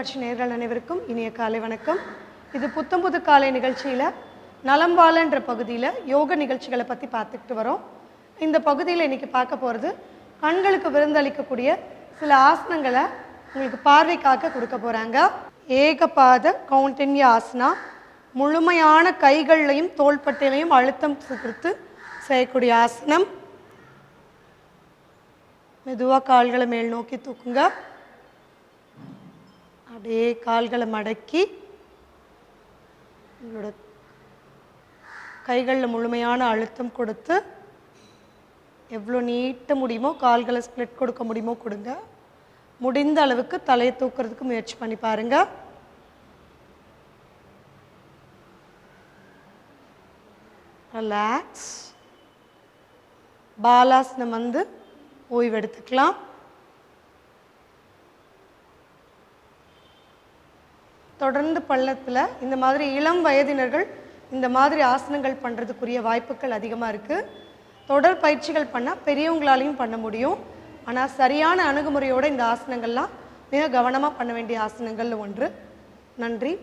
தொலைக்காட்சி நேயர்கள் அனைவருக்கும் இனிய காலை வணக்கம். இது புத்தம்புது காலை நிகழ்ச்சியில் நலம் வாழன்ற பகுதியில் யோக நிகழ்ச்சிகளை பற்றி பார்த்துக்கிட்டு வரோம். இந்த பகுதியில் இன்றைக்கி பார்க்க போகிறது கண்களுக்கு விருந்தளிக்கக்கூடிய சில ஆசனங்களை உங்களுக்கு பார்வைக்காக கொடுக்க போகிறாங்க. ஏகபாத கௌண்டின்ய ஆசனா, முழுமையான கைகள்லையும் தோள்பட்டையிலையும் அழுத்தம் கொடுத்து செய்யக்கூடிய ஆசனம். மெதுவாக கால்களை மேல் நோக்கி தூக்குங்க. அப்படியே கால்களை மடக்கி உங்களோட கைகளில் முழுமையான அழுத்தம் கொடுத்து எவ்வளோ நீட்ட முடியுமோ கால்களை ஸ்ப்ளிட் கொடுக்க முடியுமோ கொடுங்க. முடிந்த அளவுக்கு தலையை தூக்குறதுக்கு முயற்சி பண்ணி பாருங்க. ரிலாக்ஸ். பாலாசனம் வந்து ஓய்வெடுத்துக்கலாம். தொடர்ந்து பள்ளத்தில் இந்த மாதிரி இளம் வயதினர்கள் இந்த மாதிரி ஆசனங்கள் பண்ணுறதுக்குரிய வாய்ப்புகள் அதிகமாக இருக்குது. தொடர் பயிற்சிகள் பண்ணால் பெரியவங்களாலையும் பண்ண முடியும். ஆனால் சரியான அணுகுமுறையோடு இந்த ஆசனங்கள்லாம் மிக கவனமாக பண்ண வேண்டிய ஆசனங்கள் ஒன்று. நன்றி.